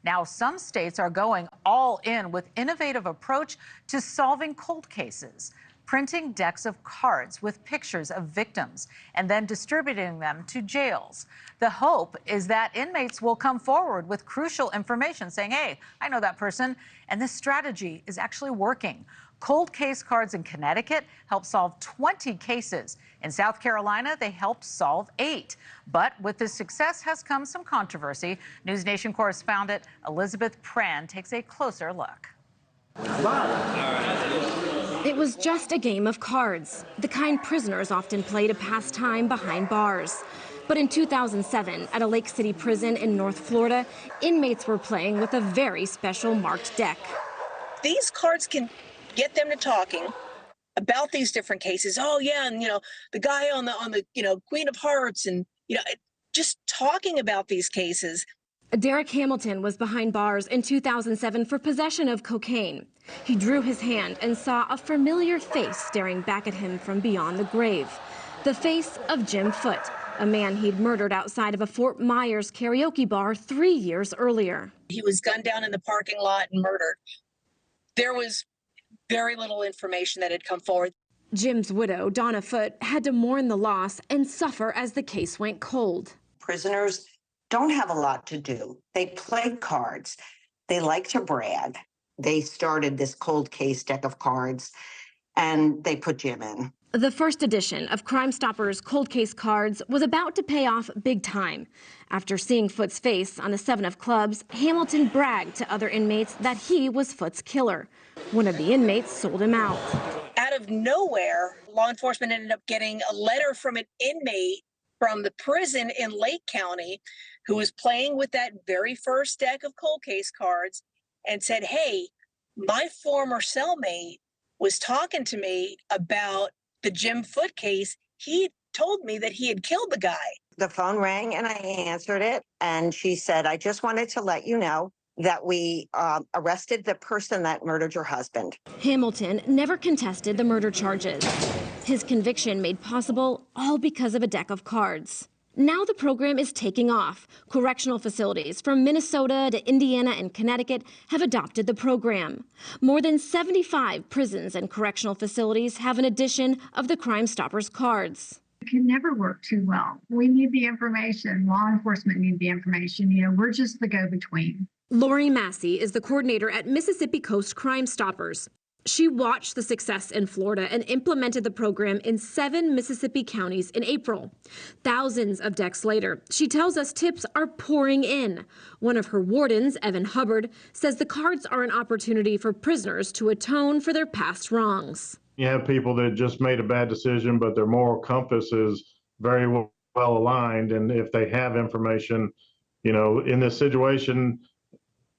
Now, some states are going all in with innovative approach to solving cold cases, printing decks of cards with pictures of victims and then distributing them to jails. The hope is that inmates will come forward with crucial information saying, hey, I know that person. And this strategy is actually working. Cold case cards in Connecticut helped solve 20 cases. In South Carolina, they helped solve 8. But with this success has come some controversy. NewsNation correspondent Elizabeth Prann takes a closer look. It was just a game of cards, the kind prisoners often play to pass time behind bars. But in 2007, at a Lake City prison in North Florida, inmates were playing with a very special marked deck. These cards can get them to talking about these different cases. Oh yeah, and the guy on the Queen of Hearts, and just talking about these cases. Derek Hamilton was behind bars in 2007 for possession of cocaine. He drew his hand and saw a familiar face staring back at him from beyond the grave. The face of Jim Foote, a man he'd murdered outside of a Fort Myers karaoke bar 3 years earlier. He was gunned down in the parking lot and murdered. There was very little information that had come forward. Jim's widow, Donna Foote, had to mourn the loss and suffer as the case went cold. Prisoners don't have a lot to do. They play cards. They like to brag. They started this cold case deck of cards, and they put Jim in. The first edition of Crime Stoppers Cold Case Cards was about to pay off big time. After seeing Foote's face on the 7 of clubs, Hamilton bragged to other inmates that he was Foote's killer. One of the inmates sold him out. Out of nowhere, law enforcement ended up getting a letter from an inmate from the prison in Lake County who was playing with that very first deck of cold case cards and said, hey, my former cellmate was talking to me about the Jim Foote case. He told me that he had killed the guy. The phone rang and I answered it, and she said, I just wanted to let you know that we arrested the person that murdered your husband. Hamilton never contested the murder charges. His conviction made possible all because of a deck of cards. Now the program is taking off. Correctional facilities from Minnesota to Indiana and Connecticut have adopted the program. More than 75 prisons and correctional facilities have an edition of the Crime Stoppers cards. It can never work too well. We need the information. Law enforcement need the information. We're just the go-between. Lori Massey is the coordinator at Mississippi Coast Crime Stoppers. She watched the success in Florida and implemented the program in 7 Mississippi counties in April. Thousands of decks later, she tells us tips are pouring in. One of her wardens, Evan Hubbard, says the cards are an opportunity for prisoners to atone for their past wrongs. You have people that just made a bad decision, but their moral compass is very well aligned. And if they have information, in this situation,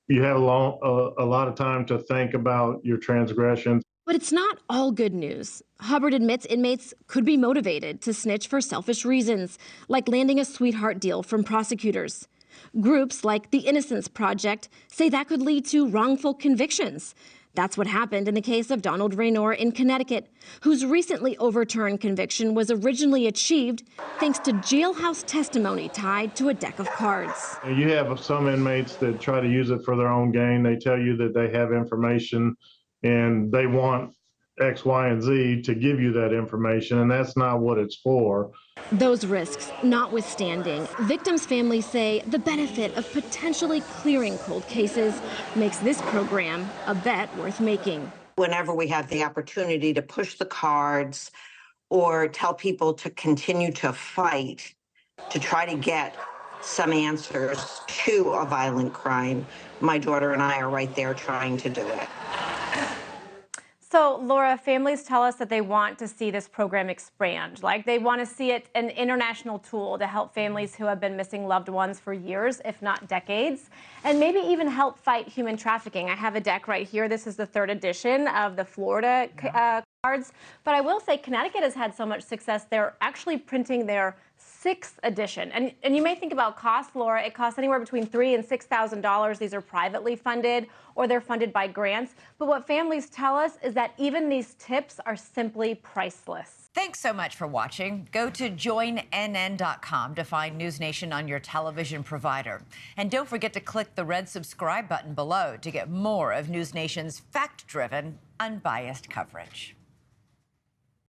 you have a lot of time to think about your transgressions. But it's not all good news. Hubbard admits inmates could be motivated to snitch for selfish reasons, like landing a sweetheart deal from prosecutors. Groups like the Innocence Project say that could lead to wrongful convictions. That's what happened in the case of Donald Raynor in Connecticut, whose recently overturned conviction was originally achieved thanks to jailhouse testimony tied to a deck of cards. You have some inmates that try to use it for their own gain. They tell you that they have information and they want X, Y, and Z to give you that information, and that's not what it's for. Those risks notwithstanding, victims' families say the benefit of potentially clearing cold cases makes this program a bet worth making. Whenever we have the opportunity to push the cards or tell people to continue to fight to try to get some answers to a violent crime, my daughter and I are right there trying to do it. So, Laura, families tell us that they want to see this program expand. Like, they want to see it an international tool to help families who have been missing loved ones for years, if not decades, and maybe even help fight human trafficking. I have a deck right here. This is the 3rd edition of the Florida cards. But I will say Connecticut has had so much success, they're actually printing their 6th edition. And you may think about cost, Laura. It costs anywhere between $3,000 and $6,000. These are privately funded or they're funded by grants. But what families tell us is that even these tips are simply priceless. Thanks so much for watching. Go to joinnn.com to find NewsNation on your television provider. And don't forget to click the red subscribe button below to get more of NewsNation's fact-driven, unbiased coverage.